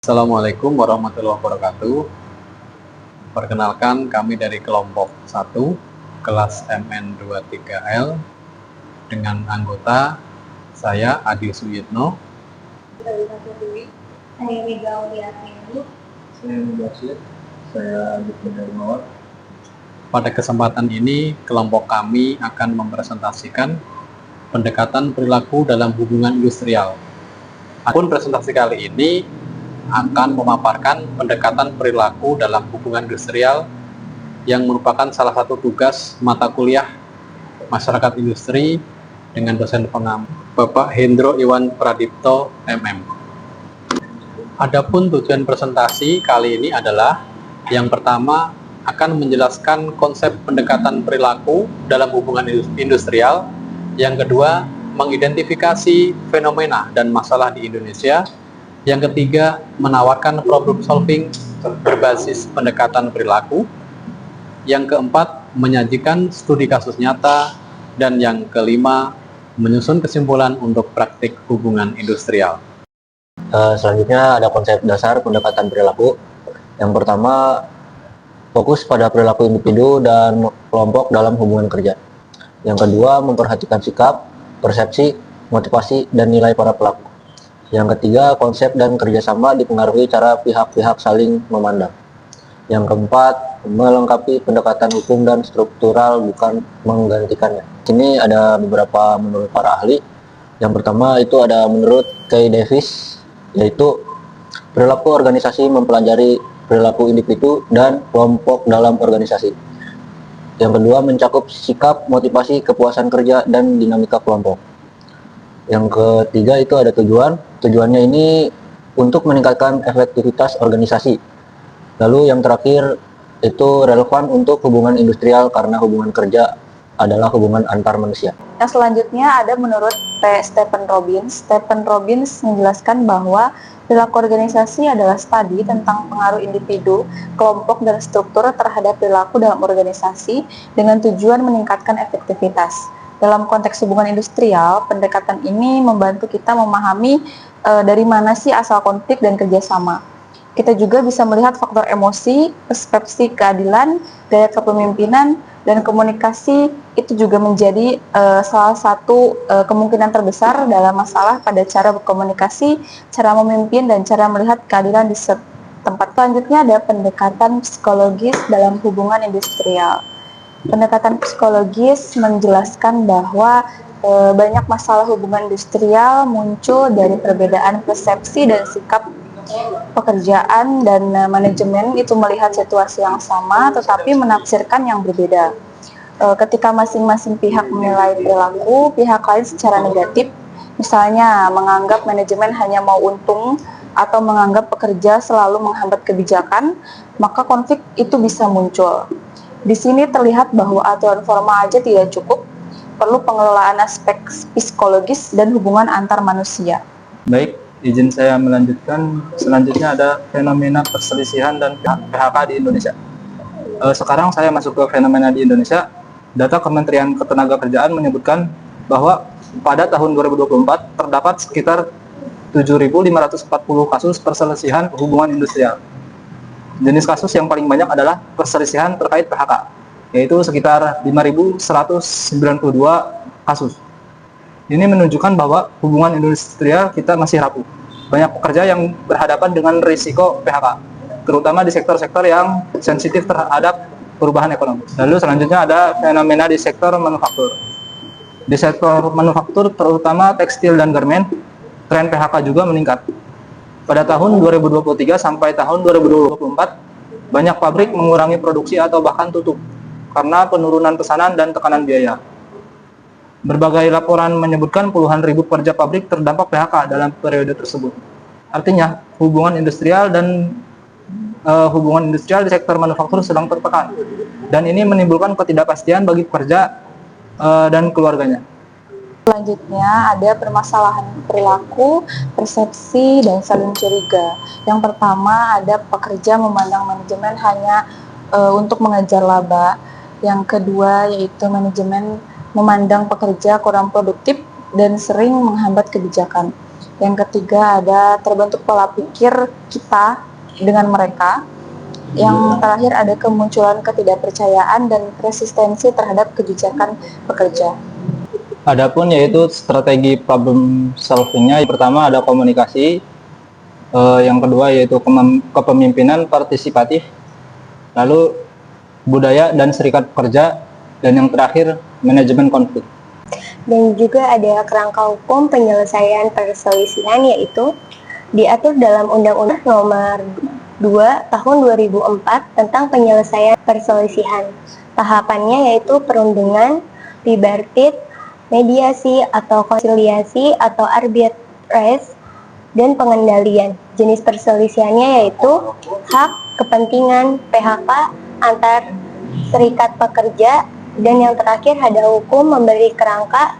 Assalamualaikum warahmatullahi wabarakatuh. Perkenalkan, kami dari kelompok 1 kelas MN23L dengan anggota saya Adi Suyitno, Dari Satu Dewi, saya Mega Uliarni, saya Mubasir, saya Lukman Darmawan. Pada kesempatan ini kelompok kami akan mempresentasikan pendekatan perilaku dalam hubungan industrial. Adapun presentasi kali ini akan memaparkan pendekatan perilaku dalam hubungan industrial yang merupakan salah satu tugas mata kuliah masyarakat industri dengan dosen pengampu Bapak Hendro Iwan Pradipto MM. Adapun tujuan presentasi kali ini adalah yang pertama akan menjelaskan konsep pendekatan perilaku dalam hubungan industrial, yang kedua mengidentifikasi fenomena dan masalah di Indonesia, yang ketiga menawarkan problem solving berbasis pendekatan perilaku, yang keempat menyajikan studi kasus nyata, dan yang kelima menyusun kesimpulan untuk praktik hubungan industrial. Selanjutnya ada konsep dasar pendekatan perilaku. Yang pertama, fokus pada perilaku individu dan kelompok dalam hubungan kerja. Yang kedua, memperhatikan sikap, persepsi, motivasi, dan nilai para pelaku. Yang ketiga, konsep dan kerjasama dipengaruhi cara pihak-pihak saling memandang. Yang keempat, melengkapi pendekatan hukum dan struktural, bukan menggantikannya. Sini ada beberapa menurut para ahli. Yang pertama itu ada menurut Kay Davis, yaitu perilaku organisasi mempelajari perilaku individu dan kelompok dalam organisasi. Yang kedua, mencakup sikap, motivasi, kepuasan kerja, dan dinamika kelompok. Yang ketiga itu ada tujuan. Tujuannya ini untuk meningkatkan efektivitas organisasi. Lalu yang terakhir itu relevan untuk hubungan industrial karena hubungan kerja adalah hubungan antar manusia. Yang selanjutnya ada menurut P. Stephen Robbins. Stephen Robbins menjelaskan bahwa perilaku organisasi adalah studi tentang pengaruh individu, kelompok, dan struktur terhadap perilaku dalam organisasi dengan tujuan meningkatkan efektivitas. Dalam konteks hubungan industrial, pendekatan ini membantu kita memahami dari mana sih asal konflik dan kerjasama. Kita juga bisa melihat faktor emosi, persepsi keadilan, gaya kepemimpinan, dan komunikasi itu juga menjadi salah satu kemungkinan terbesar dalam masalah pada cara berkomunikasi, cara memimpin, dan cara melihat keadilan di tempat. Selanjutnya ada pendekatan psikologis dalam hubungan industrial. Pendekatan psikologis menjelaskan bahwa banyak masalah hubungan industrial muncul dari perbedaan persepsi dan sikap pekerjaan dan manajemen itu melihat situasi yang sama tetapi menafsirkan yang berbeda. Ketika masing-masing pihak menilai perilaku pihak lain secara negatif, misalnya menganggap manajemen hanya mau untung atau menganggap pekerja selalu menghambat kebijakan, maka konflik itu bisa muncul. Di sini terlihat bahwa aturan formal aja tidak cukup, perlu pengelolaan aspek psikologis dan hubungan antar manusia. Baik, izin saya melanjutkan. Selanjutnya ada fenomena perselisihan dan PHK di Indonesia. Sekarang saya masuk ke fenomena di Indonesia. Data Kementerian Ketenagakerjaan menyebutkan bahwa pada tahun 2024 terdapat sekitar 7.540 kasus perselisihan hubungan industrial. Jenis kasus yang paling banyak adalah perselisihan terkait PHK, yaitu sekitar 5.192 kasus. Ini menunjukkan bahwa hubungan industrial kita masih rapuh. Banyak pekerja yang berhadapan dengan risiko PHK, terutama di sektor-sektor yang sensitif terhadap perubahan ekonomi. Lalu selanjutnya ada fenomena di sektor manufaktur. Di sektor manufaktur, terutama tekstil dan garmen, tren PHK juga meningkat. Pada tahun 2023 sampai tahun 2024, banyak pabrik mengurangi produksi atau bahkan tutup karena penurunan pesanan dan tekanan biaya. Berbagai laporan menyebutkan puluhan ribu pekerja pabrik terdampak PHK dalam periode tersebut. Artinya, hubungan industrial di sektor manufaktur sedang tertekan. Dan ini menimbulkan ketidakpastian bagi pekerja dan keluarganya. Selanjutnya ada permasalahan perilaku, persepsi, dan saling curiga. Yang pertama ada pekerja memandang manajemen hanya untuk mengejar laba. Yang kedua yaitu manajemen memandang pekerja kurang produktif dan sering menghambat kebijakan. Yang ketiga ada terbentuk pola pikir kita dengan mereka. Yang terakhir ada kemunculan ketidakpercayaan dan resistensi terhadap kebijakan pekerja. Adapun yaitu strategi problem solvingnya, yang pertama ada komunikasi, yang kedua yaitu kepemimpinan partisipatif, lalu budaya dan serikat pekerja, dan yang terakhir manajemen konflik. Dan juga ada kerangka hukum penyelesaian perselisihan, yaitu diatur dalam Undang-Undang Nomor 2 Tahun 2004 tentang penyelesaian perselisihan. Tahapannya yaitu perundingan, tripartit, mediasi atau konsiliasi atau arbitrase, dan pengendalian. Jenis perselisihannya yaitu hak, kepentingan, PHK antar serikat pekerja, dan yang terakhir ada hukum memberi kerangka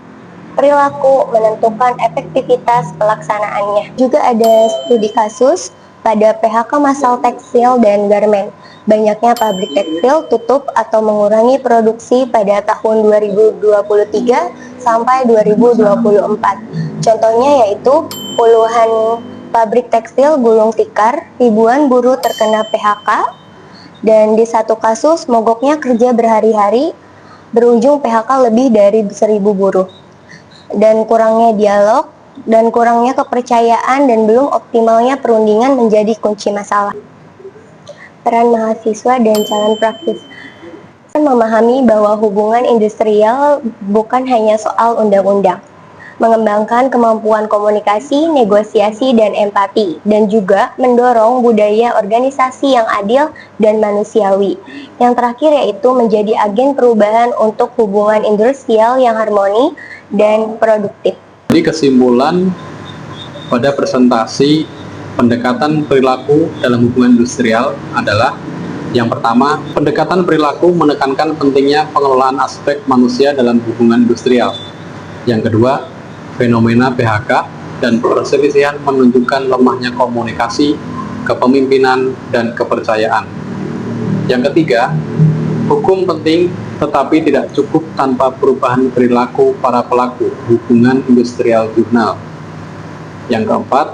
perilaku menentukan efektivitas pelaksanaannya. Juga ada studi kasus pada PHK massal tekstil dan garmen. Banyaknya pabrik tekstil tutup atau mengurangi produksi pada tahun 2023 sampai 2024. Contohnya yaitu puluhan pabrik tekstil gulung tikar, ribuan buruh terkena PHK, dan di satu kasus mogoknya kerja berhari-hari berujung PHK lebih dari 1.000 buruh. Dan kurangnya dialog dan kurangnya kepercayaan dan belum optimalnya perundingan menjadi kunci masalah. Peran mahasiswa dan calon praktis memahami bahwa hubungan industrial bukan hanya soal undang-undang, mengembangkan kemampuan komunikasi, negosiasi, dan empati, dan juga mendorong budaya organisasi yang adil dan manusiawi. Yang terakhir yaitu menjadi agen perubahan untuk hubungan industrial yang harmoni dan produktif. Jadi kesimpulan pada presentasi pendekatan perilaku dalam hubungan industrial adalah yang pertama, pendekatan perilaku menekankan pentingnya pengelolaan aspek manusia dalam hubungan industrial. Yang kedua, fenomena PHK dan perselisihan menunjukkan lemahnya komunikasi, kepemimpinan, dan kepercayaan. Yang ketiga, hukum penting tetapi tidak cukup tanpa perubahan perilaku para pelaku hubungan industrial jurnal. Yang keempat,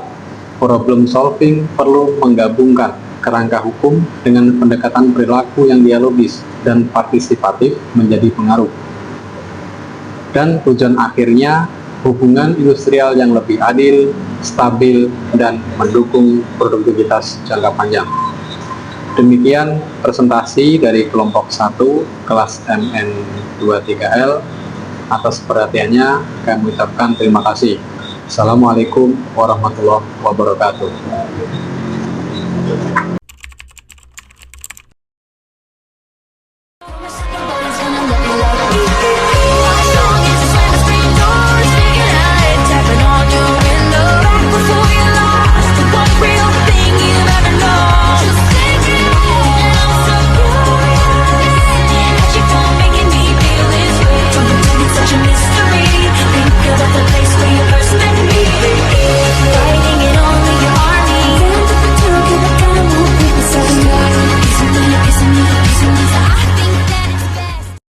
problem solving perlu menggabungkan kerangka hukum dengan pendekatan perilaku yang dialogis dan partisipatif menjadi pengaruh. Dan tujuan akhirnya, hubungan industrial yang lebih adil, stabil, dan mendukung produktivitas jangka panjang. Demikian presentasi dari kelompok 1 kelas MN23L. Atas perhatiannya kami ucapkan terima kasih. Assalamualaikum warahmatullahi wabarakatuh.